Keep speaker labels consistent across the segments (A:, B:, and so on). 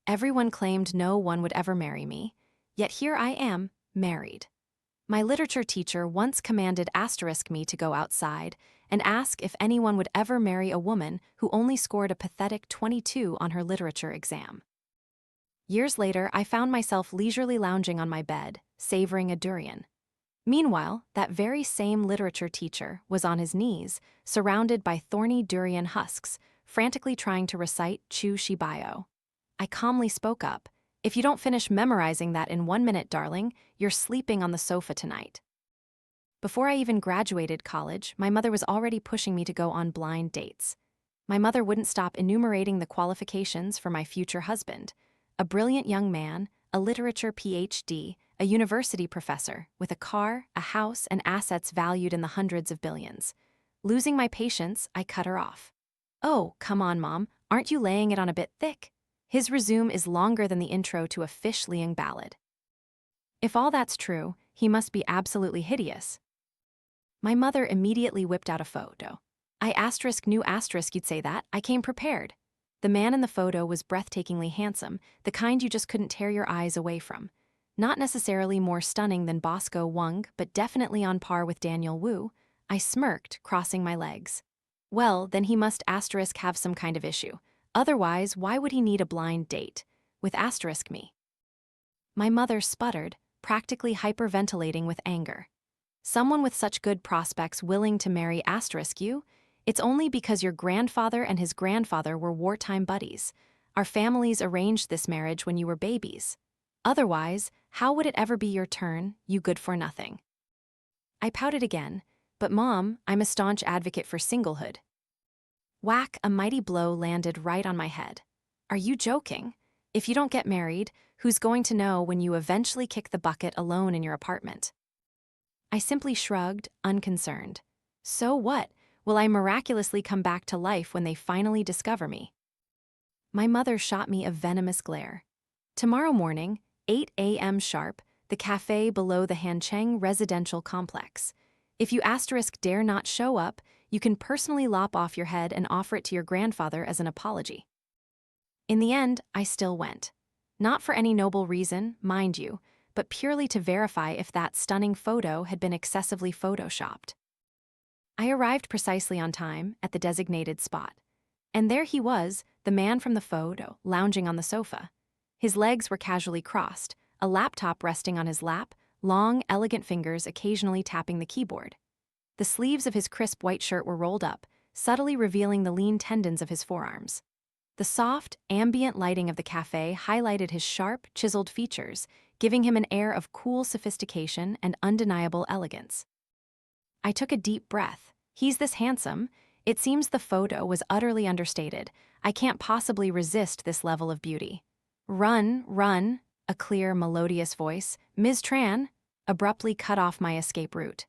A: Everyone claimed no one would ever marry me, yet here I am, married. My literature teacher once commanded me to go outside and ask if anyone would ever marry a woman who only scored a pathetic 22 on her literature exam. Years later, I found myself leisurely lounging on my bed, savoring a durian. Meanwhile, that very same literature teacher was on his knees, surrounded by thorny durian husks, frantically trying to recite Chu Shibayo. I calmly spoke up. If you don't finish memorizing that in 1 minute, darling, you're sleeping on the sofa tonight. Before I even graduated college, my mother was already pushing me to go on blind dates. My mother wouldn't stop enumerating the qualifications for my future husband, a brilliant young man, a literature PhD, a university professor, with a car, a house, and assets valued in the hundreds of billions. Losing my patience, I cut her off. "Oh, come on, Mom, aren't you laying it on a bit thick? His resume is longer than the intro to a Fish Liang ballad. If all that's true, he must be absolutely hideous." My mother immediately whipped out a photo. "I knew you'd say that. I came prepared." The man in the photo was breathtakingly handsome, the kind you just couldn't tear your eyes away from. Not necessarily more stunning than Bosco Wong, but definitely on par with Daniel Wu. I smirked, crossing my legs. Well, then he must have some kind of issue. Otherwise, why would he need a blind date? With me. My mother sputtered, practically hyperventilating with anger. "Someone with such good prospects willing to marry you? It's only because your grandfather and his grandfather were wartime buddies. Our families arranged this marriage when you were babies. Otherwise, how would it ever be your turn, you good-for-nothing?" I pouted again, "But Mom, I'm a staunch advocate for singlehood." Whack, a mighty blow landed right on my head. "Are you joking? If you don't get married, who's going to know when you eventually kick the bucket alone in your apartment?" I simply shrugged, unconcerned. So what? Will I miraculously come back to life when they finally discover me? My mother shot me a venomous glare. "Tomorrow morning, 8 a.m. sharp, the cafe below the Hancheng residential complex. If you dare not show up, you can personally lop off your head and offer it to your grandfather as an apology." In the end, I still went. Not for any noble reason, mind you, but purely to verify if that stunning photo had been excessively photoshopped. I arrived precisely on time, at the designated spot. And there he was, the man from the photo, lounging on the sofa. His legs were casually crossed, a laptop resting on his lap, long, elegant fingers occasionally tapping the keyboard. The sleeves of his crisp white shirt were rolled up, subtly revealing the lean tendons of his forearms. The soft, ambient lighting of the cafe highlighted his sharp, chiseled features, giving him an air of cool sophistication and undeniable elegance. I took a deep breath. He's this handsome. It seems the photo was utterly understated. I can't possibly resist this level of beauty. "Run, run," a clear, melodious voice, "Ms. Tran," abruptly cut off my escape route.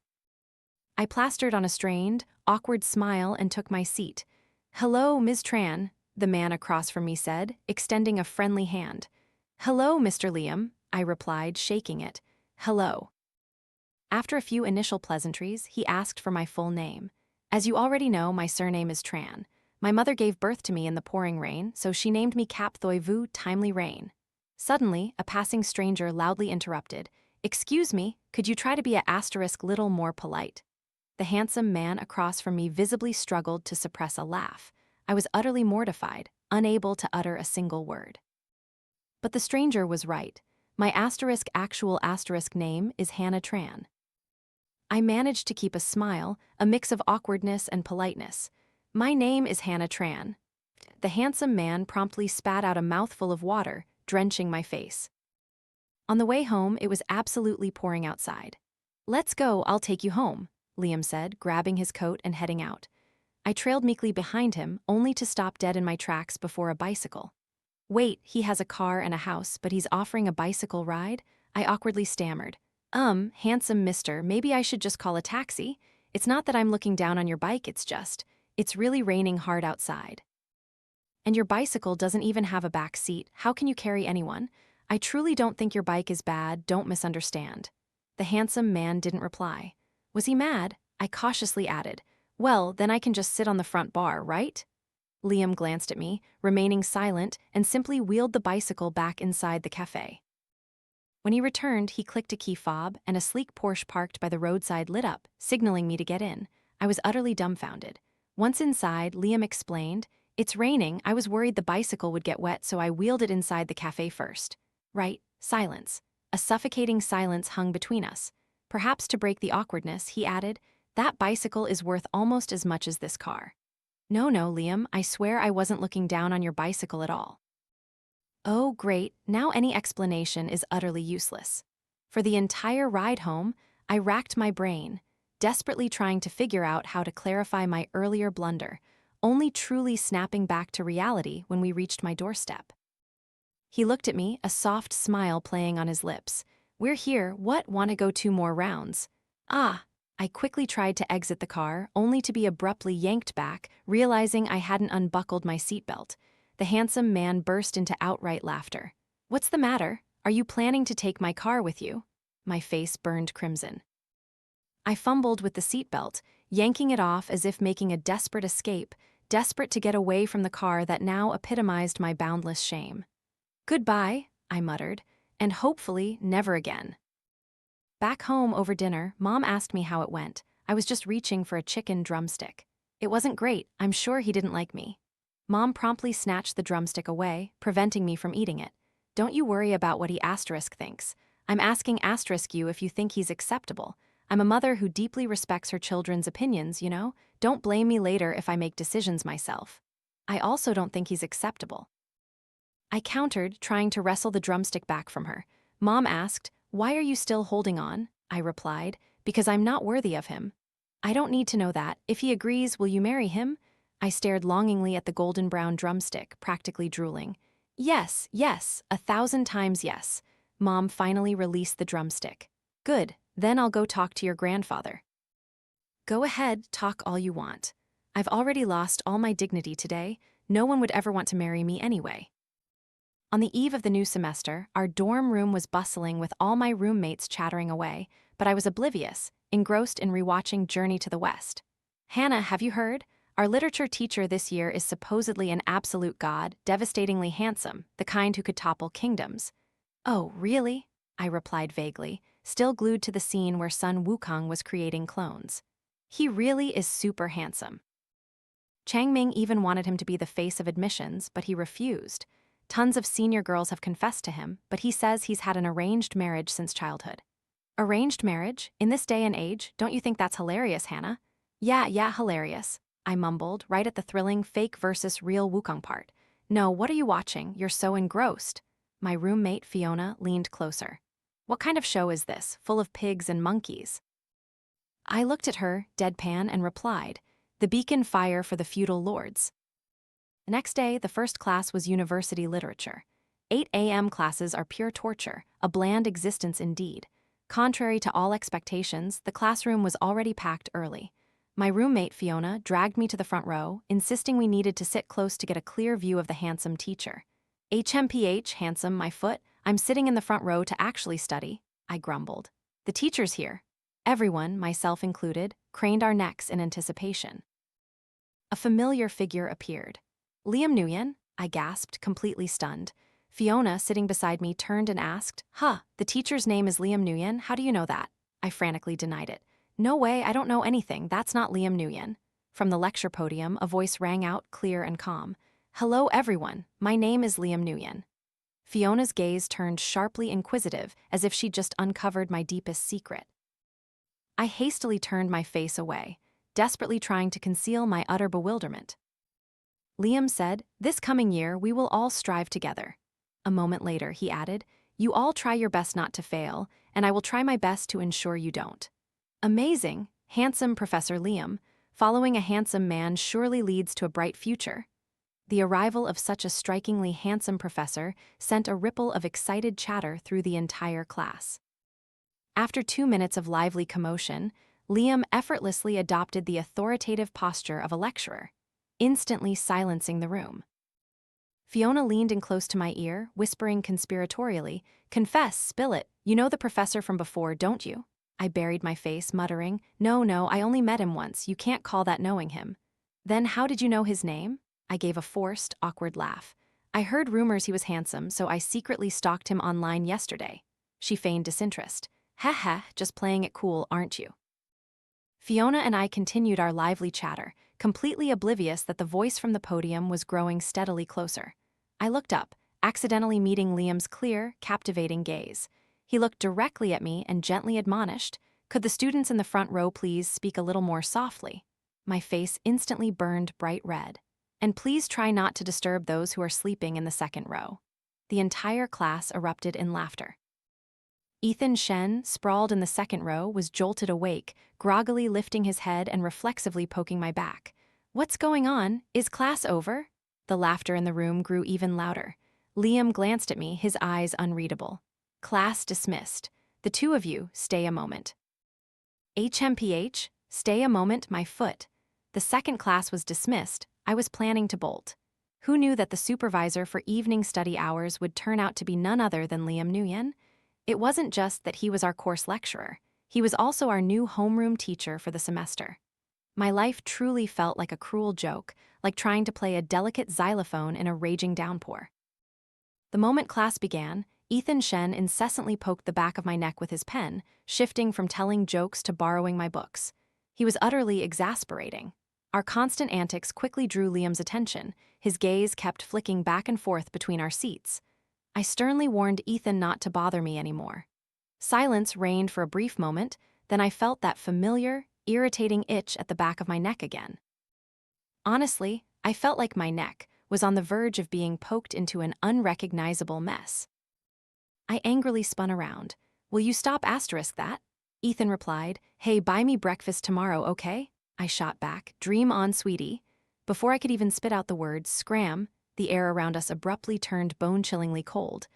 A: I plastered on a strained, awkward smile and took my seat. "Hello, Ms. Tran," the man across from me said, extending a friendly hand. "Hello, Mr. Liam," I replied, shaking it. "Hello." After a few initial pleasantries, he asked for my full name. "As you already know, my surname is Tran. My mother gave birth to me in the pouring rain, so she named me Cap Thoi Vu Timely Rain." Suddenly, a passing stranger loudly interrupted. "Excuse me, could you try to be a little more polite?" The handsome man across from me visibly struggled to suppress a laugh. I was utterly mortified, unable to utter a single word. But the stranger was right. My actual name is Hannah Tran. I managed to keep a smile, a mix of awkwardness and politeness. "My name is Hannah Tran." The handsome man promptly spat out a mouthful of water, drenching my face. On the way home, it was absolutely pouring outside. "Let's go, I'll take you home," Liam said, grabbing his coat and heading out. I trailed meekly behind him, only to stop dead in my tracks before a bicycle. "Wait, he has a car and a house, but he's offering a bicycle ride?" I awkwardly stammered. Handsome mister, maybe I should just call a taxi? It's not that I'm looking down on your bike, it's really raining hard outside." "And your bicycle doesn't even have a back seat. How can you carry anyone? I truly don't think your bike is bad, don't misunderstand." The handsome man didn't reply. Was he mad? I cautiously added, "Well, then I can just sit on the front bar, right?" Liam glanced at me, remaining silent, and simply wheeled the bicycle back inside the cafe. When he returned, he clicked a key fob, and a sleek Porsche parked by the roadside lit up, signaling me to get in. I was utterly dumbfounded. Once inside, Liam explained, "It's raining, I was worried the bicycle would get wet, so I wheeled it inside the cafe first." Right, silence. A suffocating silence hung between us. Perhaps to break the awkwardness, he added, "That bicycle is worth almost as much as this car." No, Liam, I swear I wasn't looking down on your bicycle at all." Oh, great, now any explanation is utterly useless. For the entire ride home, I racked my brain, desperately trying to figure out how to clarify my earlier blunder, only truly snapping back to reality when we reached my doorstep. He looked at me, a soft smile playing on his lips. "We're here, what, want to go 2 more rounds?" Ah, I quickly tried to exit the car, only to be abruptly yanked back, realizing I hadn't unbuckled my seatbelt. The handsome man burst into outright laughter. "What's the matter? Are you planning to take my car with you?" My face burned crimson. I fumbled with the seatbelt, yanking it off as if making a desperate escape, desperate to get away from the car that now epitomized my boundless shame. "Goodbye," I muttered, "and hopefully never again." Back home over dinner, Mom asked me how it went. I was just reaching for a chicken drumstick. "It wasn't great, I'm sure he didn't like me." Mom promptly snatched the drumstick away, preventing me from eating it. "Don't you worry about what he asterisk thinks. I'm asking asterisk you if you think he's acceptable. I'm a mother who deeply respects her children's opinions, you know? Don't blame me later if I make decisions myself. I also don't think he's acceptable." I countered, trying to wrestle the drumstick back from her. Mom asked, "Why are you still holding on?" I replied, "Because I'm not worthy of him." "I don't need to know that. If he agrees, will you marry him?" I stared longingly at the golden brown drumstick, practically drooling. Yes, 1,000 times yes." Mom finally released the drumstick. "Good, then I'll go talk to your grandfather." "Go ahead, talk all you want. I've already lost all my dignity today. No one would ever want to marry me anyway." On the eve of the new semester, our dorm room was bustling with all my roommates chattering away, but I was oblivious, engrossed in rewatching Journey to the West. "Hannah, have you heard? Our literature teacher this year is supposedly an absolute god, devastatingly handsome, the kind who could topple kingdoms." "Oh, really?" I replied vaguely, still glued to the scene where Sun Wukong was creating clones. "He really is super handsome." Changming even wanted him to be the face of admissions, but he refused. Tons of senior girls have confessed to him, but he says he's had an arranged marriage since childhood. Arranged marriage? In this day and age, don't you think that's hilarious, Hannah? Yeah, hilarious," I mumbled, right at the thrilling fake versus real Wukong part. "No, what are you watching? You're so engrossed." My roommate, Fiona, leaned closer. "What kind of show is this, full of pigs and monkeys?" I looked at her, deadpan, and replied, "The beacon fire for the feudal lords." The next day, the first class was university literature. 8 a.m. classes are pure torture, a bland existence indeed. Contrary to all expectations, the classroom was already packed early. My roommate, Fiona, dragged me to the front row, insisting we needed to sit close to get a clear view of the handsome teacher. "HMPH, handsome, my foot. I'm sitting in the front row to actually study," I grumbled. "The teacher's here." Everyone, myself included, craned our necks in anticipation. A familiar figure appeared. "Liam Nguyen?" I gasped, completely stunned. Fiona, sitting beside me, turned and asked, The teacher's name is Liam Nguyen? How do you know that?" I frantically denied it. "No way, I don't know anything, that's not Liam Nguyen." From the lecture podium, a voice rang out, clear and calm. "Hello everyone, my name is Liam Nguyen." Fiona's gaze turned sharply inquisitive, as if she'd just uncovered my deepest secret. I hastily turned my face away, desperately trying to conceal my utter bewilderment. Liam said, "This coming year, we will all strive together." A moment later, he added, "You all try your best not to fail, and I will try my best to ensure you don't." Amazing, handsome Professor Liam. Following a handsome man surely leads to a bright future. The arrival of such a strikingly handsome professor sent a ripple of excited chatter through the entire class. After 2 minutes of lively commotion, Liam effortlessly adopted the authoritative posture of a lecturer, instantly silencing the room. Fiona leaned in close to my ear, whispering conspiratorially, "Confess, spill it. You know the professor from before, don't you?" I buried my face, muttering, No, I only met him once. You can't call that knowing him." "Then how did you know his name?" I gave a forced, awkward laugh. I heard rumors he was handsome, so I secretly stalked him online yesterday. She feigned disinterest. Heh, just playing it cool, aren't you? Fiona and I continued our lively chatter, completely oblivious that the voice from the podium was growing steadily closer. I looked up, accidentally meeting Liam's clear, captivating gaze. He looked directly at me and gently admonished, "Could the students in the front row please speak a little more softly?" My face instantly burned bright red. "And please try not to disturb those who are sleeping in the second row." The entire class erupted in laughter. Ethan Shen, sprawled in the second row, was jolted awake, groggily lifting his head and reflexively poking my back. "What's going on? Is class over?" The laughter in the room grew even louder. Liam glanced at me, his eyes unreadable. "Class dismissed. The two of you, stay a moment." HMPH, stay a moment, my foot. The second class was dismissed. I was planning to bolt. Who knew that the supervisor for evening study hours would turn out to be none other than Liam Nguyen? It wasn't just that he was our course lecturer. He was also our new homeroom teacher for the semester. My life truly felt like a cruel joke, like trying to play a delicate xylophone in a raging downpour. The moment class began, Ethan Shen incessantly poked the back of my neck with his pen, shifting from telling jokes to borrowing my books. He was utterly exasperating. Our constant antics quickly drew Liam's attention. His gaze kept flicking back and forth between our seats. I sternly warned Ethan not to bother me anymore. Silence reigned for a brief moment, then I felt that familiar, irritating itch at the back of my neck again. Honestly, I felt like my neck was on the verge of being poked into an unrecognizable mess. I angrily spun around. "Will you stop asterisk that?" Ethan replied, "Hey, buy me breakfast tomorrow, okay?" I shot back, "Dream on, sweetie." Before I could even spit out the words, scram, the air around us abruptly turned bone-chillingly cold.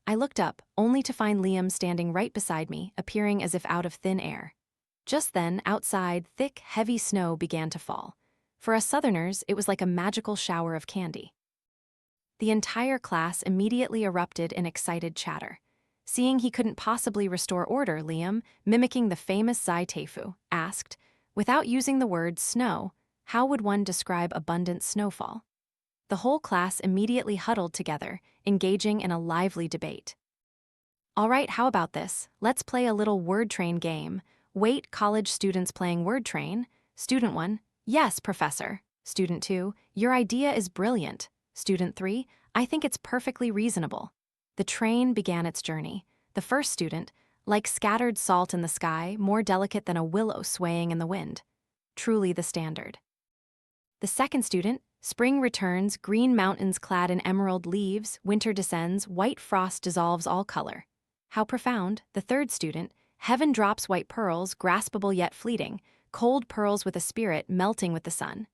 A: I looked up, only to find Liam standing right beside me, appearing as if out of thin air. Just then, outside, thick, heavy snow began to fall. For us Southerners, it was like a magical shower of candy. The entire class immediately erupted in excited chatter. Seeing he couldn't possibly restore order, Liam, mimicking the famous Zai Teifu, asked, "Without using the word snow, how would one describe abundant snowfall?" The whole class immediately huddled together, engaging in a lively debate. "All right, how about this? Let's play a little word train game." Wait, college students playing word train. Student 1, "Yes, professor." Student 2, "Your idea is brilliant." Student 3, "I think it's perfectly reasonable." The train began its journey. The first student, "Like scattered salt in the sky, more delicate than a willow swaying in the wind." Truly the standard. The second student, "Spring returns, green mountains clad in emerald leaves, winter descends, white frost dissolves all color." How profound. The third student, "Heaven drops white pearls, graspable yet fleeting, cold pearls with a spirit melting with the sun."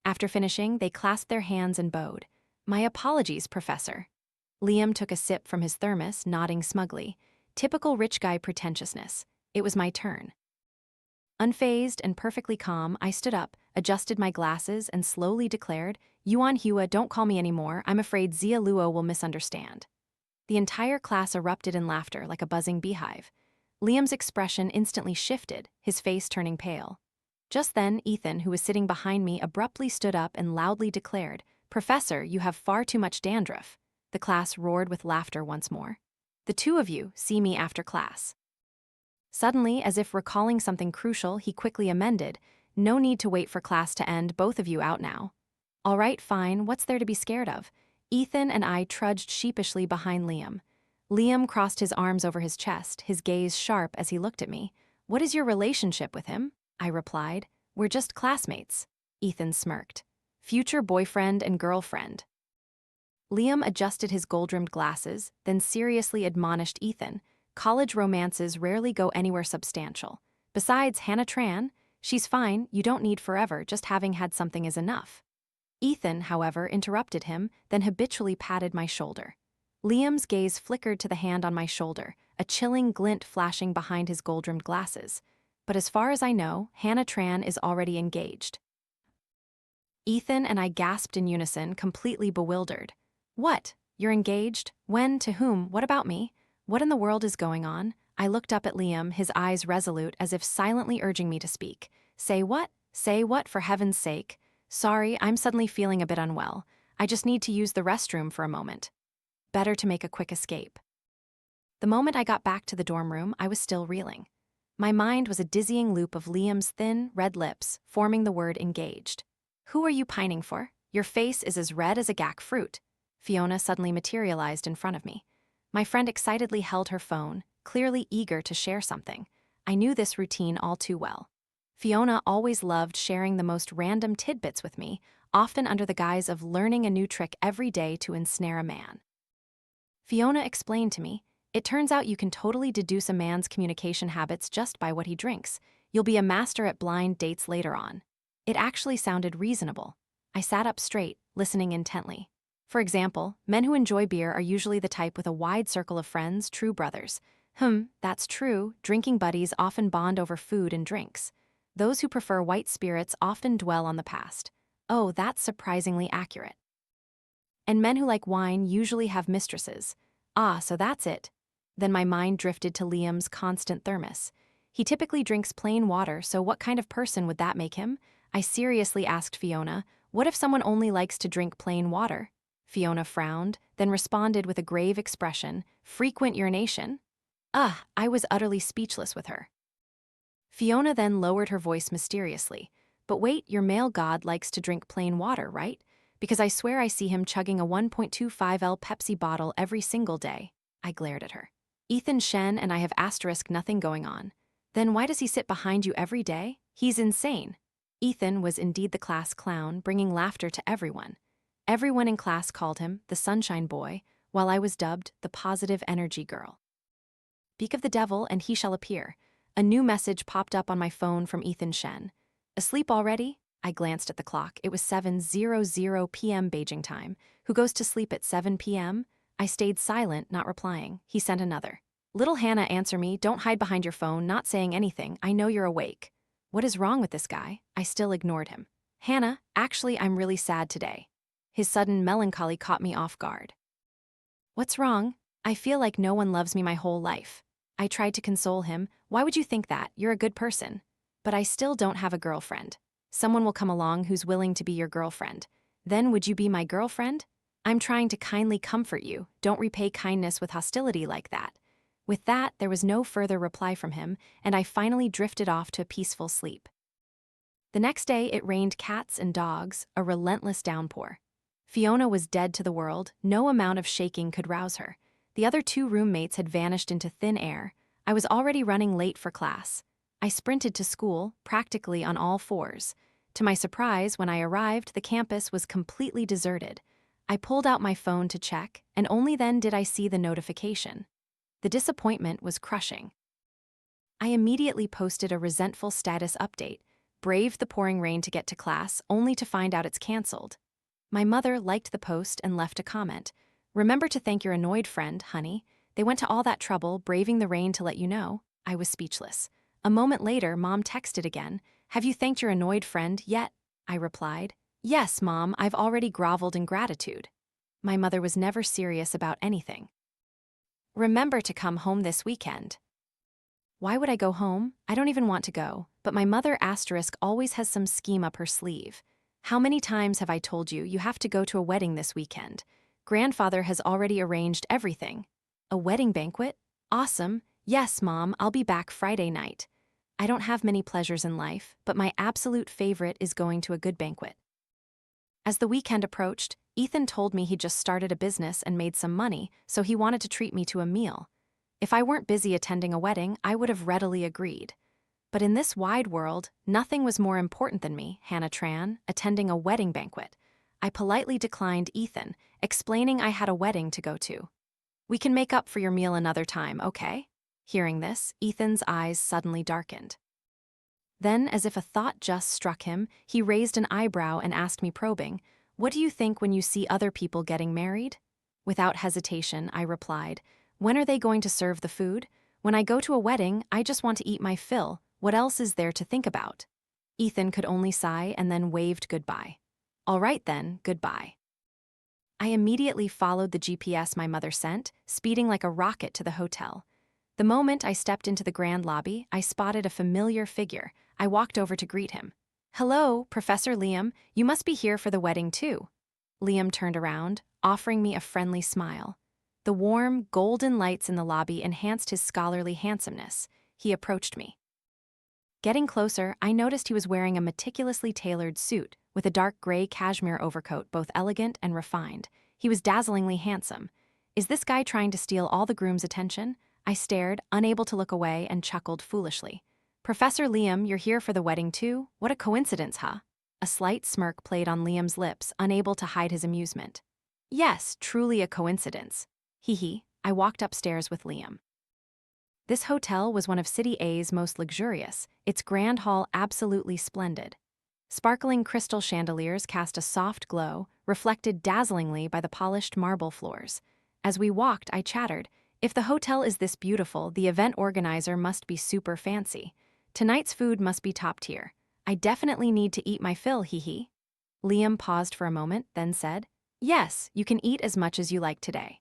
A: After finishing, they clasped their hands and bowed. "My apologies, professor." Liam took a sip from his thermos, nodding smugly. Typical rich guy pretentiousness. It was my turn. Unfazed and perfectly calm, I stood up, adjusted my glasses, and slowly declared, "Yuan Hua, don't call me anymore. I'm afraid Zia Luo will misunderstand." The entire class erupted in laughter like a buzzing beehive. Liam's expression instantly shifted, his face turning pale. Just then, Ethan, who was sitting behind me, abruptly stood up and loudly declared, "Professor, you have far too much dandruff." The class roared with laughter once more. "The two of you, see me after class." Suddenly, as if recalling something crucial, he quickly amended, "No need to wait for class to end, both of you out now." "All right, fine, what's there to be scared of?" Ethan and I trudged sheepishly behind Liam. Liam crossed his arms over his chest, his gaze sharp as he looked at me. "What is your relationship with him?" I replied. "We're just classmates." Ethan smirked. "Future boyfriend and girlfriend." Liam adjusted his gold-rimmed glasses, then seriously admonished Ethan, "College romances rarely go anywhere substantial. Besides, Hannah Tran, she's fine, you don't need forever, just having had something is enough." Ethan, however, interrupted him, then habitually patted my shoulder. Liam's gaze flickered to the hand on my shoulder, a chilling glint flashing behind his gold-rimmed glasses. "But as far as I know, Hannah Tran is already engaged." Ethan and I gasped in unison, completely bewildered. "What? You're engaged? When? To whom? What about me? What in the world is going on?" I looked up at Liam, his eyes resolute, as if silently urging me to speak. "Say what? Say what, for heaven's sake?" Sorry, I'm suddenly feeling a bit unwell. I just need to use the restroom for a moment. Better to make a quick escape. The moment I got back to the dorm room, I was still reeling. My mind was a dizzying loop of Liam's thin, red lips, forming the word engaged. Who are you pining for? Your face is as red as a gack fruit. Fiona suddenly materialized in front of me. My friend excitedly held her phone, clearly eager to share something. I knew this routine all too well. Fiona always loved sharing the most random tidbits with me, often under the guise of learning a new trick every day to ensnare a man. Fiona explained to me, "It turns out you can totally deduce a man's communication habits just by what he drinks. You'll be a master at blind dates later on." It actually sounded reasonable. I sat up straight, listening intently. For example, men who enjoy beer are usually the type with a wide circle of friends, true brothers. That's true. Drinking buddies often bond over food and drinks. Those who prefer white spirits often dwell on the past. Oh, that's surprisingly accurate. And men who like wine usually have mistresses. Ah, so that's it. Then my mind drifted to Liam's constant thermos. He typically drinks plain water, so what kind of person would that make him? I seriously asked Fiona, what if someone only likes to drink plain water? Fiona frowned, then responded with a grave expression, frequent urination? I was utterly speechless with her. Fiona then lowered her voice mysteriously. But wait, your male god likes to drink plain water, right? Because I swear I see him chugging a 1.25L Pepsi bottle every single day. I glared at her. Ethan Shen and I have asterisk nothing going on. Then why does he sit behind you every day? He's insane. Ethan was indeed the class clown, bringing laughter to everyone. Everyone in class called him the sunshine boy, while I was dubbed the positive energy girl. Speak of the devil and he shall appear. A new message popped up on my phone from Ethan Shen. Asleep already? I glanced at the clock. It was 7:00 p.m. Beijing time. Who goes to sleep at 7 p.m.? I stayed silent, not replying. He sent another. Little Hannah, answer me. Don't hide behind your phone, not saying anything. I know you're awake. What is wrong with this guy? I still ignored him. Hannah, actually, I'm really sad today. His sudden melancholy caught me off guard. What's wrong? I feel like no one loves me my whole life. I tried to console him. Why would you think that? You're a good person. But I still don't have a girlfriend. Someone will come along who's willing to be your girlfriend. Then would you be my girlfriend? I'm trying to kindly comfort you. Don't repay kindness with hostility like that. With that, there was no further reply from him, and I finally drifted off to a peaceful sleep. The next day, it rained cats and dogs, a relentless downpour. Fiona was dead to the world. No amount of shaking could rouse her. The other two roommates had vanished into thin air. I was already running late for class. I sprinted to school, practically on all fours. To my surprise, when I arrived, the campus was completely deserted. I pulled out my phone to check, and only then did I see the notification. The disappointment was crushing. I immediately posted a resentful status update, braved the pouring rain to get to class, only to find out it's canceled. My mother liked the post and left a comment. Remember to thank your annoyed friend, honey. They went to all that trouble, braving the rain to let you know. I was speechless. A moment later, Mom texted again. Have you thanked your annoyed friend yet? I replied. Yes, Mom, I've already groveled in gratitude. My mother was never serious about anything. Remember to come home this weekend. Why would I go home? I don't even want to go, but my mother asterisk always has some scheme up her sleeve. How many times have I told you you have to go to a wedding this weekend? Grandfather has already arranged everything. A wedding banquet? Awesome. Yes, Mom, I'll be back Friday night. I don't have many pleasures in life, but my absolute favorite is going to a good banquet. As the weekend approached, Ethan told me he'd just started a business and made some money, so he wanted to treat me to a meal. If I weren't busy attending a wedding, I would have readily agreed. But in this wide world, nothing was more important than me, Hannah Tran, attending a wedding banquet. I politely declined Ethan, explaining I had a wedding to go to. We can make up for your meal another time, okay? Hearing this, Ethan's eyes suddenly darkened. Then, as if a thought just struck him, he raised an eyebrow and asked me probing, "What do you think when you see other people getting married?" Without hesitation, I replied, "When are they going to serve the food? When I go to a wedding, I just want to eat my fill. What else is there to think about?" Ethan could only sigh and then waved goodbye. All right then, goodbye. I immediately followed the GPS my mother sent, speeding like a rocket to the hotel. The moment I stepped into the grand lobby, I spotted a familiar figure. I walked over to greet him. Hello, Professor Liam, you must be here for the wedding too. Liam turned around, offering me a friendly smile. The warm, golden lights in the lobby enhanced his scholarly handsomeness. He approached me. Getting closer, I noticed he was wearing a meticulously tailored suit with a dark gray cashmere overcoat, both elegant and refined. He was dazzlingly handsome. Is this guy trying to steal all the groom's attention? I stared, unable to look away, and chuckled foolishly. Professor Liam, you're here for the wedding too? What a coincidence, huh? A slight smirk played on Liam's lips, unable to hide his amusement. Yes, truly a coincidence. Hee hee. I walked upstairs with Liam. This hotel was one of City A's most luxurious, its grand hall absolutely splendid. Sparkling crystal chandeliers cast a soft glow, reflected dazzlingly by the polished marble floors. As we walked, I chattered, if the hotel is this beautiful, the event organizer must be super fancy. Tonight's food must be top tier. I definitely need to eat my fill, hee hee. Liam paused for a moment, then said, yes, you can eat as much as you like today.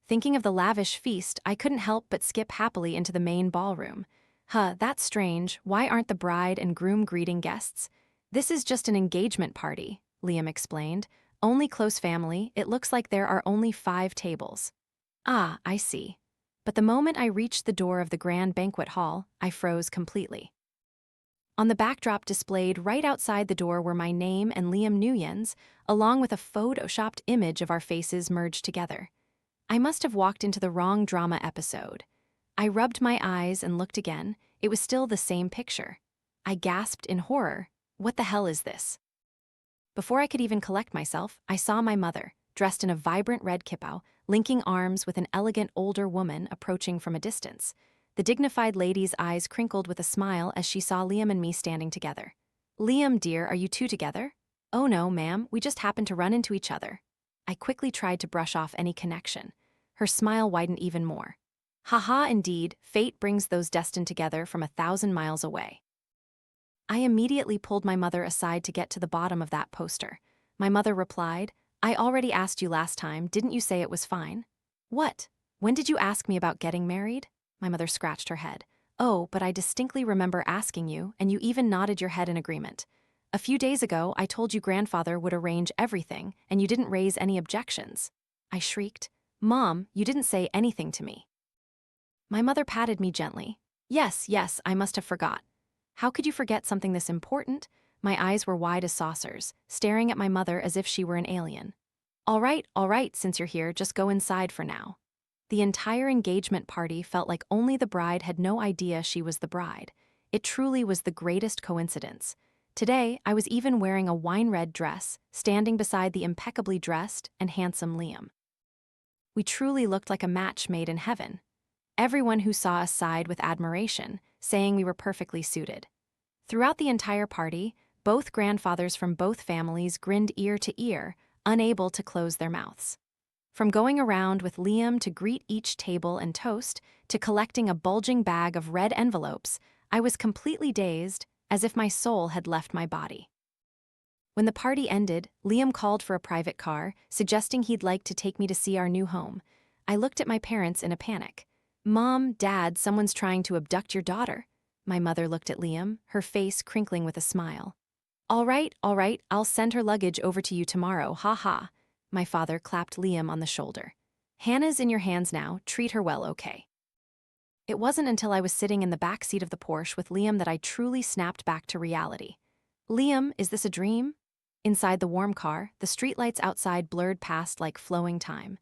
A: Thinking of the lavish feast, I couldn't help but skip happily into the main ballroom. That's strange. Why aren't the bride and groom greeting guests? This is just an engagement party, Liam explained. Only close family, it looks like there are only 5 tables. Ah, I see. But the moment I reached the door of the grand banquet hall, I froze completely. On the backdrop displayed right outside the door were my name and Liam Nguyen's, along with a photoshopped image of our faces merged together. I must have walked into the wrong drama episode. I rubbed my eyes and looked again. It was still the same picture. I gasped in horror. What the hell is this? Before I could even collect myself, I saw my mother, dressed in a vibrant red kippah, linking arms with an elegant older woman approaching from a distance. The dignified lady's eyes crinkled with a smile as she saw Liam and me standing together. Liam, dear, are you two together? Oh no, ma'am, we just happened to run into each other. I quickly tried to brush off any connection. Her smile widened even more. Haha, indeed, fate brings those destined together from 1,000 miles away. I immediately pulled my mother aside to get to the bottom of that poster. My mother replied, I already asked you last time, didn't you say it was fine? What? When did you ask me about getting married? My mother scratched her head. Oh, but I distinctly remember asking you, and you even nodded your head in agreement. A few days ago, I told you grandfather would arrange everything, and you didn't raise any objections. I shrieked, Mom, you didn't say anything to me. My mother patted me gently. Yes, I must have forgot. How could you forget something this important? My eyes were wide as saucers, staring at my mother as if she were an alien. All right, since you're here, just go inside for now. The entire engagement party felt like only the bride had no idea she was the bride. It truly was the greatest coincidence. Today, I was even wearing a wine-red dress, standing beside the impeccably dressed and handsome Liam. We truly looked like a match made in heaven. Everyone who saw us sighed with admiration, saying we were perfectly suited. Throughout the entire party, both grandfathers from both families grinned ear to ear, unable to close their mouths. From going around with Liam to greet each table and toast, to collecting a bulging bag of red envelopes, I was completely dazed, as if my soul had left my body. When the party ended, Liam called for a private car, suggesting he'd like to take me to see our new home. I looked at my parents in a panic. Mom, Dad, someone's trying to abduct your daughter. My mother looked at Liam, her face crinkling with a smile. All right, I'll send her luggage over to you tomorrow, ha. My father clapped Liam on the shoulder. Hannah's in your hands now, treat her well, okay? It wasn't until I was sitting in the back seat of the Porsche with Liam that I truly snapped back to reality. Liam, is this a dream? Inside the warm car, the streetlights outside blurred past like flowing time.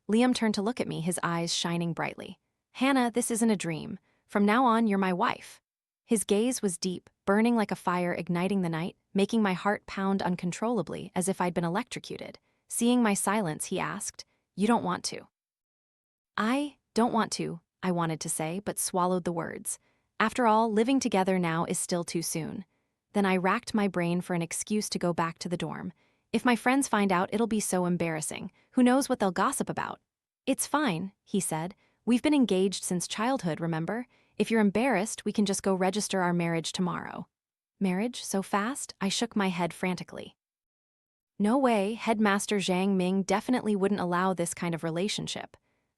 A: Liam turned to look at me, his eyes shining brightly. Hannah, this isn't a dream. From now on, you're my wife. His gaze was deep, burning like a fire igniting the night, making my heart pound uncontrollably as if I'd been electrocuted. Seeing my silence, he asked, You don't want to? I don't want to, I wanted to say, but swallowed the words. After all, living together now is still too soon. Then I racked my brain for an excuse to go back to the dorm. If my friends find out, it'll be so embarrassing. Who knows what they'll gossip about? It's fine, he said. We've been engaged since childhood, remember? If you're embarrassed, we can just go register our marriage tomorrow. Marriage? So fast? I shook my head frantically. No way, Headmaster Zhang Ming definitely wouldn't allow this kind of relationship.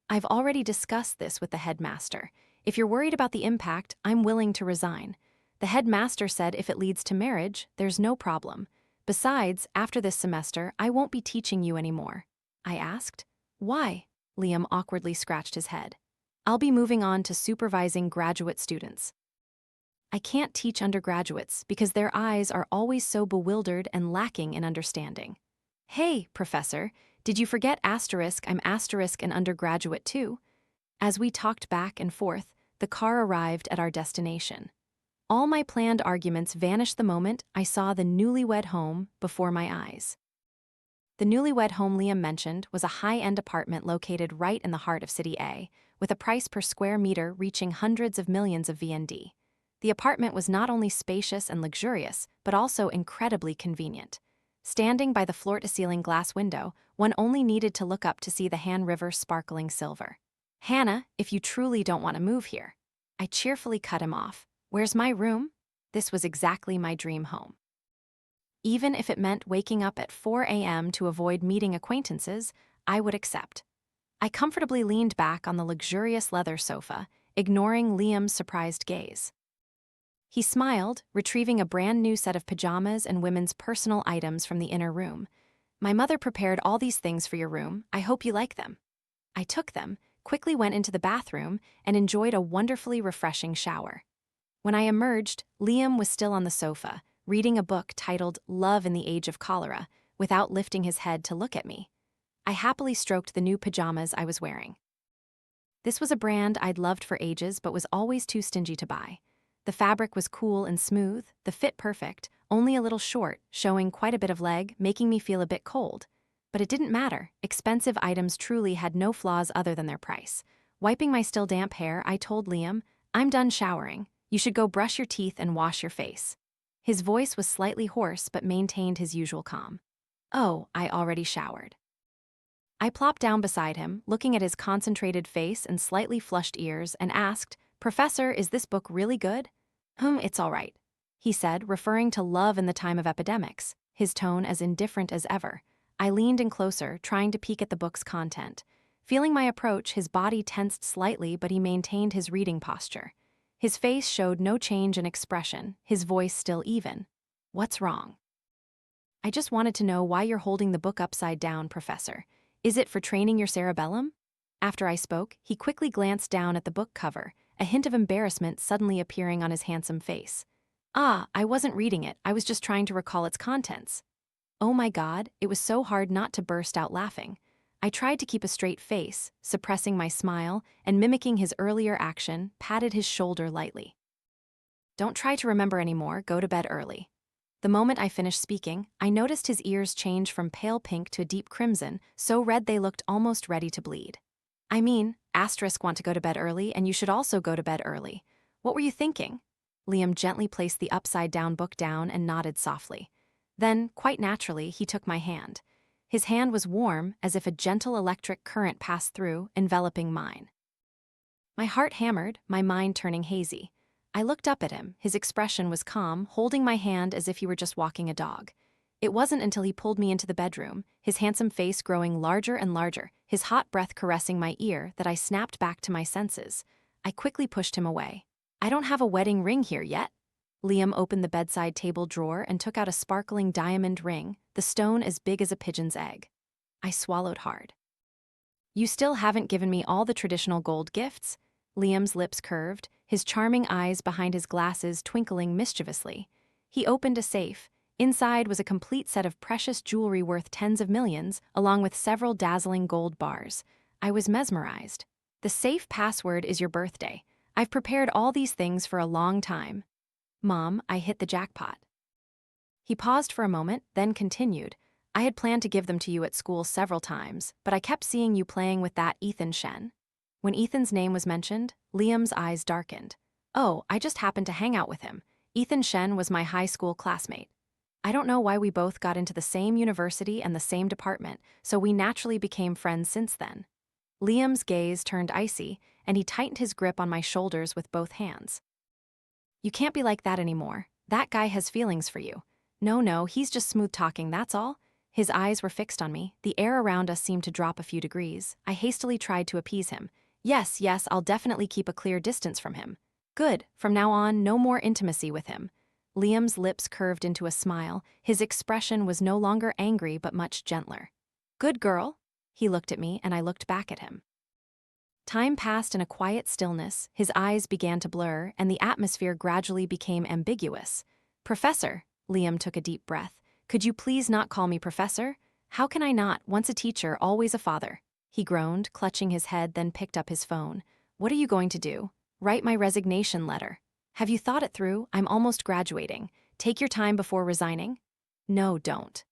A: I've already discussed this with the headmaster. If you're worried about the impact, I'm willing to resign. The headmaster said if it leads to marriage, there's no problem. Besides, after this semester, I won't be teaching you anymore. I asked. Why? Liam awkwardly scratched his head. I'll be moving on to supervising graduate students. I can't teach undergraduates because their eyes are always so bewildered and lacking in understanding. Hey, professor, did you forget asterisk? I'm asterisk an undergraduate too? As we talked back and forth, the car arrived at our destination. All my planned arguments vanished the moment I saw the newlywed home before my eyes. The newlywed home Liam mentioned was a high-end apartment located right in the heart of City A, with a price per square meter reaching hundreds of millions of VND. The apartment was not only spacious and luxurious, but also incredibly convenient. Standing by the floor-to-ceiling glass window, one only needed to look up to see the Han River sparkling silver. Hannah, if you truly don't want to move here. I cheerfully cut him off. Where's my room? This was exactly my dream home. Even if it meant waking up at 4 a.m. to avoid meeting acquaintances, I would accept. I comfortably leaned back on the luxurious leather sofa, ignoring Liam's surprised gaze. He smiled, retrieving a brand new set of pajamas and women's personal items from the inner room. My mother prepared all these things for your room. I hope you like them. I took them, quickly went into the bathroom, and enjoyed a wonderfully refreshing shower. When I emerged, Liam was still on the sofa, reading a book titled Love in the Age of Cholera, without lifting his head to look at me. I happily stroked the new pajamas I was wearing. This was a brand I'd loved for ages but was always too stingy to buy. The fabric was cool and smooth, the fit perfect, only a little short, showing quite a bit of leg, making me feel a bit cold. But it didn't matter. Expensive items truly had no flaws other than their price. Wiping my still damp hair, I told Liam, I'm done showering. You should go brush your teeth and wash your face. His voice was slightly hoarse but maintained his usual calm. Oh, I already showered. I plopped down beside him, looking at his concentrated face and slightly flushed ears, and asked, Professor, is this book really good? It's all right, he said, referring to Love in the Time of Epidemics, his tone as indifferent as ever. I leaned in closer, trying to peek at the book's content. Feeling my approach, his body tensed slightly, but he maintained his reading posture. His face showed no change in expression, his voice still even. What's wrong? I just wanted to know why you're holding the book upside down, Professor. Is it for training your cerebellum? After I spoke, he quickly glanced down at the book cover, a hint of embarrassment suddenly appearing on his handsome face. I wasn't reading it, I was just trying to recall its contents. Oh my God, it was so hard not to burst out laughing. I tried to keep a straight face, suppressing my smile, and mimicking his earlier action, patted his shoulder lightly. Don't try to remember anymore, go to bed early. The moment I finished speaking, I noticed his ears change from pale pink to a deep crimson, so red they looked almost ready to bleed. I mean, asterisk want to go to bed early, and you should also go to bed early. What were you thinking? Liam gently placed the upside-down book down and nodded softly. Then, quite naturally, he took my hand. His hand was warm, as if a gentle electric current passed through, enveloping mine. My heart hammered, my mind turning hazy. I looked up at him, his expression was calm, holding my hand as if he were just walking a dog. It wasn't until he pulled me into the bedroom, his handsome face growing larger and larger, his hot breath caressing my ear, that I snapped back to my senses. I quickly pushed him away. I don't have a wedding ring here yet. Liam opened the bedside table drawer and took out a sparkling diamond ring, the stone as big as a pigeon's egg. I swallowed hard. You still haven't given me all the traditional gold gifts? Liam's lips curved, his charming eyes behind his glasses twinkling mischievously. He opened a safe. Inside was a complete set of precious jewelry worth tens of millions, along with several dazzling gold bars. I was mesmerized. The safe password is your birthday. I've prepared all these things for a long time. Mom, I hit the jackpot. He paused for a moment, then continued. I had planned to give them to you at school several times, but I kept seeing you playing with that Ethan Shen. When Ethan's name was mentioned, Liam's eyes darkened. Oh, I just happened to hang out with him. Ethan Shen was my high school classmate. I don't know why we both got into the same university and the same department, so we naturally became friends since then. Liam's gaze turned icy, and he tightened his grip on my shoulders with both hands. You can't be like that anymore. That guy has feelings for you. No, he's just smooth talking, that's all. His eyes were fixed on me. The air around us seemed to drop a few degrees. I hastily tried to appease him. Yes, I'll definitely keep a clear distance from him. Good, from now on, no more intimacy with him. Liam's lips curved into a smile. His expression was no longer angry but much gentler. Good girl. He looked at me and I looked back at him. Time passed in a quiet stillness, his eyes began to blur, and the atmosphere gradually became ambiguous. Professor, Liam took a deep breath. Could you please not call me professor? How can I not, once a teacher, always a father? He groaned, clutching his head, then picked up his phone. What are you going to do? Write my resignation letter. Have you thought it through? I'm almost graduating. Take your time before resigning. No, don't.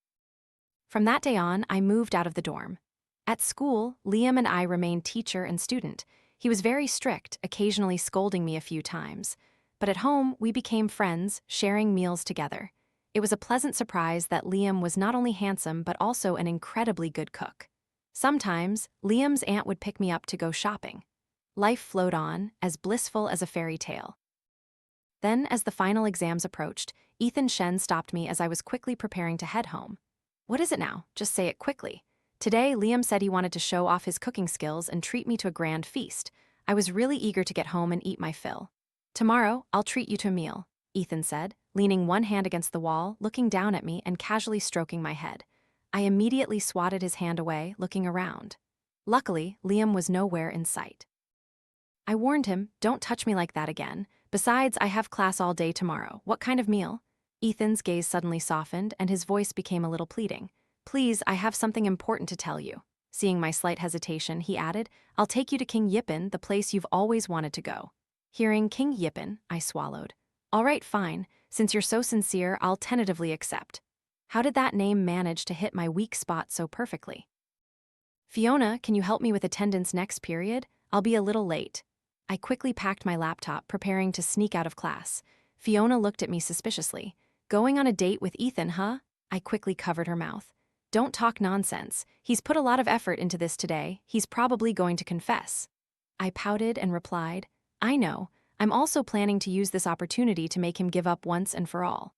A: From that day on, I moved out of the dorm. At school, Liam and I remained teacher and student. He was very strict, occasionally scolding me a few times. But at home, we became friends, sharing meals together. It was a pleasant surprise that Liam was not only handsome but also an incredibly good cook. Sometimes, Liam's aunt would pick me up to go shopping. Life flowed on, as blissful as a fairy tale. Then, as the final exams approached, Ethan Shen stopped me as I was quickly preparing to head home. What is it now? Just say it quickly. Today, Liam said he wanted to show off his cooking skills and treat me to a grand feast. I was really eager to get home and eat my fill. Tomorrow, I'll treat you to a meal, Ethan said, leaning one hand against the wall, looking down at me and casually stroking my head. I immediately swatted his hand away, looking around. Luckily, Liam was nowhere in sight. I warned him, don't touch me like that again. Besides, I have class all day tomorrow. What kind of meal? Ethan's gaze suddenly softened and his voice became a little pleading. Please, I have something important to tell you. Seeing my slight hesitation, he added, I'll take you to King Yippen, the place you've always wanted to go. Hearing King Yippen, I swallowed. All right, fine. Since you're so sincere, I'll tentatively accept. How did that name manage to hit my weak spot so perfectly? Fiona, can you help me with attendance next period? I'll be a little late. I quickly packed my laptop, preparing to sneak out of class. Fiona looked at me suspiciously. Going on a date with Ethan, huh? I quickly covered her mouth. Don't talk nonsense. He's put a lot of effort into this today. He's probably going to confess. I pouted and replied, I know. I'm also planning to use this opportunity to make him give up once and for all.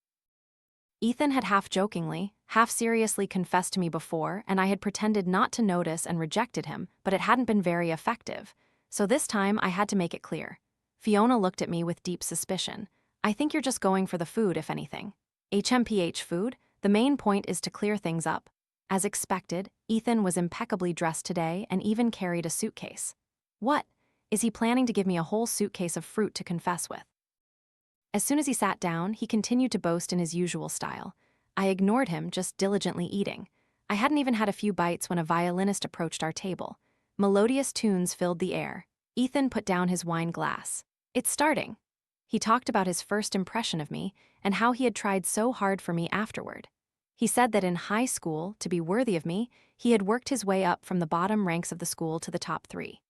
A: Ethan had half-jokingly, half-seriously confessed to me before, and I had pretended not to notice and rejected him, but it hadn't been very effective. So this time I had to make it clear. Fiona looked at me with deep suspicion. I think you're just going for the food, if anything. HMPH food? The main point is to clear things up. As expected, Ethan was impeccably dressed today and even carried a suitcase. What? Is he planning to give me a whole suitcase of fruit to confess with? As soon as he sat down, he continued to boast in his usual style. I ignored him, just diligently eating. I hadn't even had a few bites when a violinist approached our table. Melodious tunes filled the air. Ethan put down his wine glass. It's starting. He talked about his first impression of me and how he had tried so hard for me afterward. He said that in high school, to be worthy of me, he had worked his way up from the bottom ranks of the school to the top 3.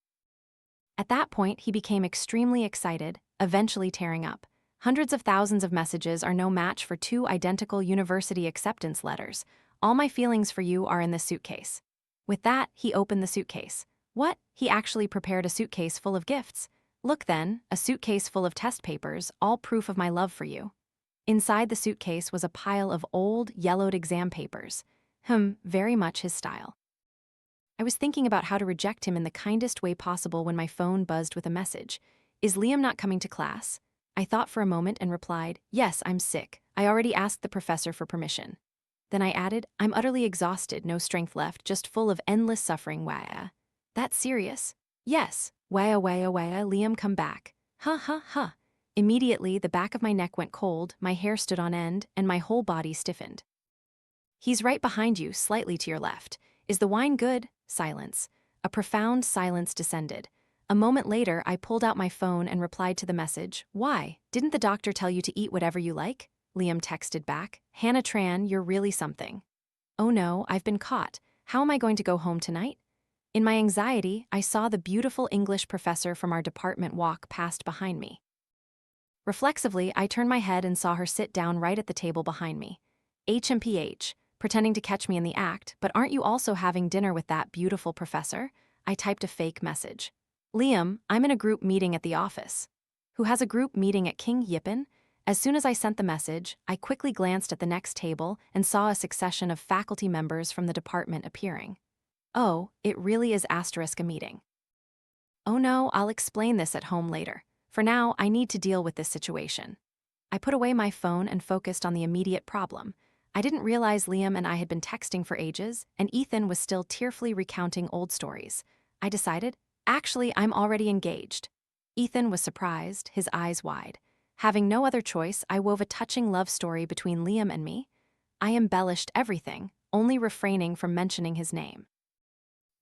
A: At that point, he became extremely excited, eventually tearing up. Hundreds of thousands of messages are no match for 2 identical university acceptance letters. All my feelings for you are in this suitcase. With that, he opened the suitcase. What? He actually prepared a suitcase full of gifts. Look then, a suitcase full of test papers, all proof of my love for you. Inside the suitcase was a pile of old, yellowed exam papers. Very much his style. I was thinking about how to reject him in the kindest way possible when my phone buzzed with a message. Is Liam not coming to class? I thought for a moment and replied, yes, I'm sick. I already asked the professor for permission. Then I added, I'm utterly exhausted, no strength left, just full of endless suffering, wah. That's serious? Yes, wah, Liam come back. Ha. Immediately, the back of my neck went cold, my hair stood on end, and my whole body stiffened. He's right behind you, slightly to your left. Is the wine good? Silence. A profound silence descended. A moment later, I pulled out my phone and replied to the message. Why? Didn't the doctor tell you to eat whatever you like? Liam texted back. Hannah Tran, you're really something. Oh no, I've been caught. How am I going to go home tonight? In my anxiety, I saw the beautiful English professor from our department walk past behind me. Reflexively, I turned my head and saw her sit down right at the table behind me. HMPH, pretending to catch me in the act, but aren't you also having dinner with that beautiful professor? I typed a fake message. Liam, I'm in a group meeting at the office. Who has a group meeting at King Yippen? As soon as I sent the message, I quickly glanced at the next table and saw a succession of faculty members from the department appearing. Oh, it really is ** a meeting. Oh no, I'll explain this at home later. For now, I need to deal with this situation. I put away my phone and focused on the immediate problem. I didn't realize Liam and I had been texting for ages, and Ethan was still tearfully recounting old stories. I decided, actually, I'm already engaged. Ethan was surprised, his eyes wide. Having no other choice, I wove a touching love story between Liam and me. I embellished everything, only refraining from mentioning his name.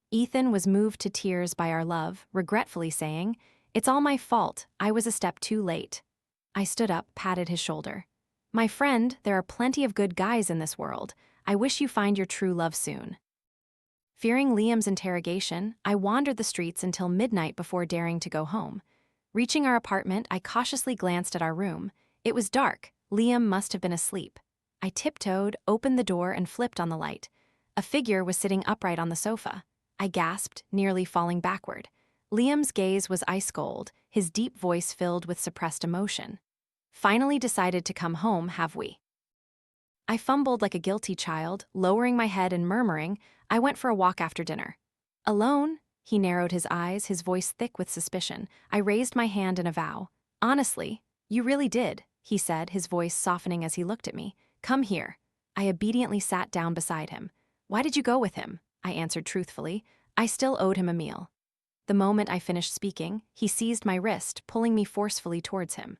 A: Ethan was moved to tears by our love, regretfully saying, "It's all my fault, I was a step too late." I stood up, patted his shoulder. "My friend, there are plenty of good guys in this world. I wish you find your true love soon." Fearing Liam's interrogation, I wandered the streets until midnight before daring to go home. Reaching our apartment, I cautiously glanced at our room. It was dark. Liam must have been asleep. I tiptoed, opened the door, and flipped on the light. A figure was sitting upright on the sofa. I gasped, nearly falling backward. Liam's gaze was ice cold, his deep voice filled with suppressed emotion. "Finally decided to come home, have we?" I fumbled like a guilty child, lowering my head and murmuring, "I went for a walk after dinner." "Alone?" He narrowed his eyes, his voice thick with suspicion. I raised my hand in a vow. "Honestly, you really did," he said, his voice softening as he looked at me. "Come here." I obediently sat down beside him. "Why did you go with him?" I answered truthfully. I still owed him a meal. The moment I finished speaking, he seized my wrist, pulling me forcefully towards him.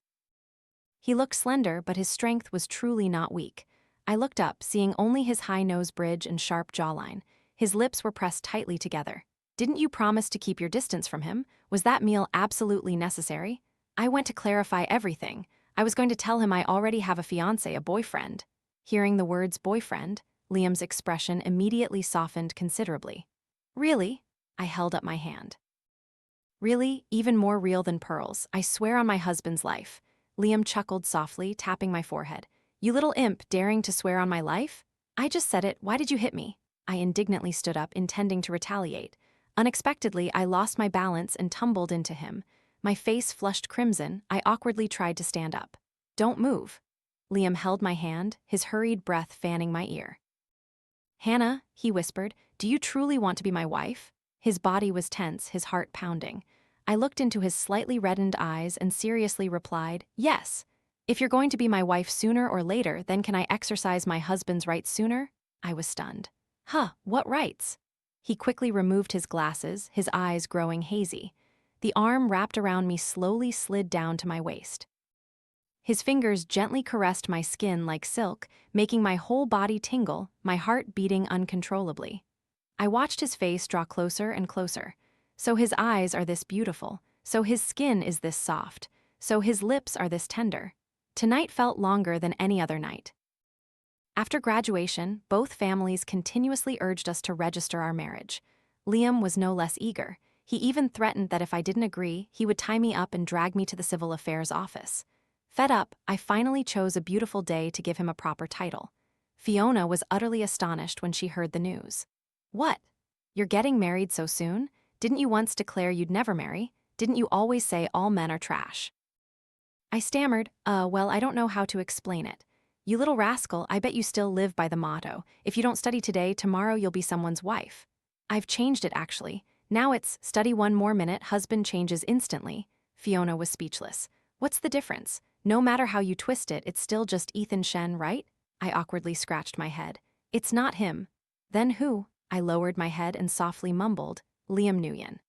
A: He looked slender, but his strength was truly not weak. I looked up, seeing only his high nose bridge and sharp jawline. His lips were pressed tightly together. "Didn't you promise to keep your distance from him? Was that meal absolutely necessary?" I went to clarify everything. I was going to tell him I already have a fiancé, a boyfriend. Hearing the words boyfriend, Liam's expression immediately softened considerably. "Really?" I held up my hand. "Really, even more real than pearls. I swear on my husband's life." Liam chuckled softly, tapping my forehead. "You little imp, daring to swear on my life?" "I just said it, why did you hit me?" I indignantly stood up, intending to retaliate. Unexpectedly, I lost my balance and tumbled into him. My face flushed crimson, I awkwardly tried to stand up. "Don't move." Liam held my hand, his hurried breath fanning my ear. "Hannah," he whispered, "do you truly want to be my wife?" His body was tense, his heart pounding. I looked into his slightly reddened eyes and seriously replied, "Yes. If you're going to be my wife sooner or later, then can I exercise my husband's rights sooner?" I was stunned. "Huh, what rights?" He quickly removed his glasses, his eyes growing hazy. The arm wrapped around me slowly slid down to my waist. His fingers gently caressed my skin like silk, making my whole body tingle, my heart beating uncontrollably. I watched his face draw closer and closer. So his eyes are this beautiful, so his skin is this soft, so his lips are this tender. Tonight felt longer than any other night. After graduation, both families continuously urged us to register our marriage. Liam was no less eager. He even threatened that if I didn't agree, he would tie me up and drag me to the civil affairs office. Fed up, I finally chose a beautiful day to give him a proper title. Fiona was utterly astonished when she heard the news. "What? You're getting married so soon? Didn't you once declare you'd never marry? Didn't you always say all men are trash?" I stammered, well, I don't know how to explain it. "You little rascal, I bet you still live by the motto, if you don't study today, tomorrow you'll be someone's wife." "I've changed it, actually. Now it's, study one more minute, husband changes instantly." Fiona was speechless. "What's the difference? No matter how you twist it, it's still just Ethan Shen, right?" I awkwardly scratched my head. "It's not him." "Then who?" I lowered my head and softly mumbled, "Liam Nguyen."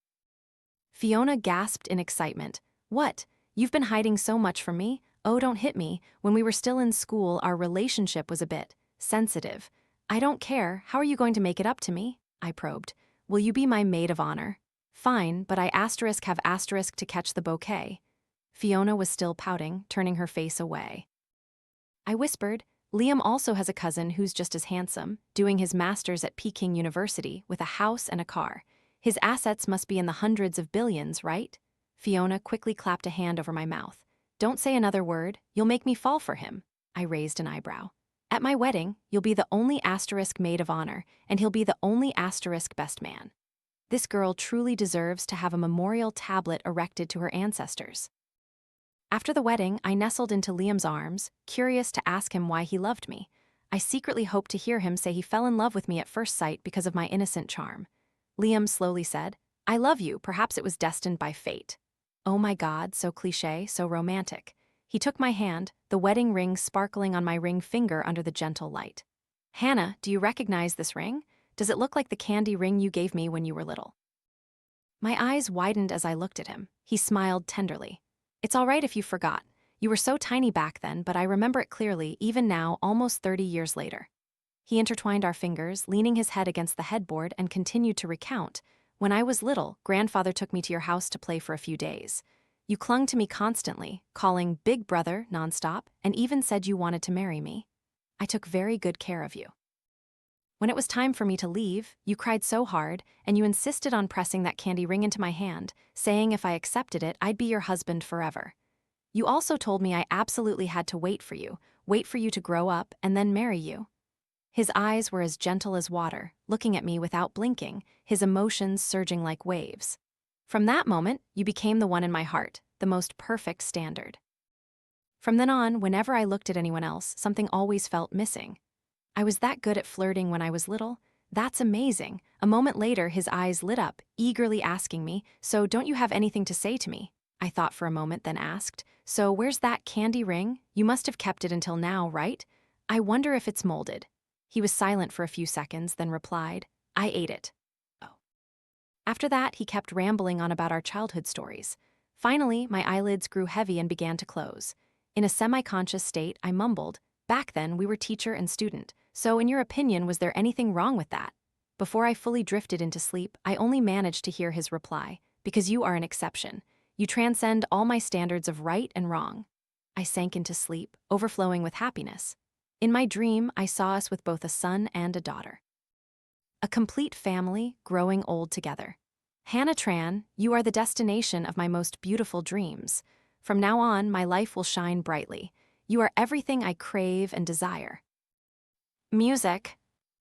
A: Fiona gasped in excitement. "What? You've been hiding so much from me? Oh, don't hit me. When we were still in school, our relationship was a bit sensitive." "I don't care. How are you going to make it up to me?" I probed. "Will you be my maid of honor?" "Fine, but I have asterisk to catch the bouquet." Fiona was still pouting, turning her face away. I whispered, "Liam also has a cousin who's just as handsome, doing his master's at Peking University with a house and a car. His assets must be in the hundreds of billions, right?" Fiona quickly clapped a hand over my mouth. "Don't say another word, you'll make me fall for him." I raised an eyebrow. "At my wedding, you'll be the only asterisk maid of honor, and he'll be the only asterisk best man. This girl truly deserves to have a memorial tablet erected to her ancestors." After the wedding, I nestled into Liam's arms, curious to ask him why he loved me. I secretly hoped to hear him say he fell in love with me at first sight because of my innocent charm. Liam slowly said, "I love you, perhaps it was destined by fate." Oh my God, so cliché, so romantic. He took my hand, the wedding ring sparkling on my ring finger under the gentle light. Hannah, do you recognize this ring? Does it look like the candy ring you gave me when you were little? My eyes widened as I looked at him. He smiled tenderly. It's all right if you forgot. You were so tiny back then, but I remember it clearly, even now, almost 30 years later. He intertwined our fingers, leaning his head against the headboard, and continued to recount. When I was little, grandfather took me to your house to play for a few days. You clung to me constantly, calling Big Brother nonstop, and even said you wanted to marry me. I took very good care of you. When it was time for me to leave, you cried so hard, and you insisted on pressing that candy ring into my hand, saying if I accepted it, I'd be your husband forever. You also told me I absolutely had to wait for you to grow up, and then marry you. His eyes were as gentle as water, looking at me without blinking, his emotions surging like waves. From that moment, you became the one in my heart, the most perfect standard. From then on, whenever I looked at anyone else, something always felt missing. I was that good at flirting when I was little? That's amazing. A moment later, his eyes lit up, eagerly asking me, so don't you have anything to say to me? I thought for a moment, then asked, so where's that candy ring? You must have kept it until now, right? I wonder if it's molded. He was silent for a few seconds, then replied, I ate it. Oh. After that, he kept rambling on about our childhood stories. Finally, my eyelids grew heavy and began to close. In a semi-conscious state, I mumbled, back then we were teacher and student, so in your opinion, was there anything wrong with that? Before I fully drifted into sleep, I only managed to hear his reply, because you are an exception. You transcend all my standards of right and wrong. I sank into sleep, overflowing with happiness. In my dream, I saw us with both a son and a daughter. A complete family, growing old together. Hannah Tran, you are the destination of my most beautiful dreams. From now on, my life will shine brightly. You are everything I crave and desire. Music.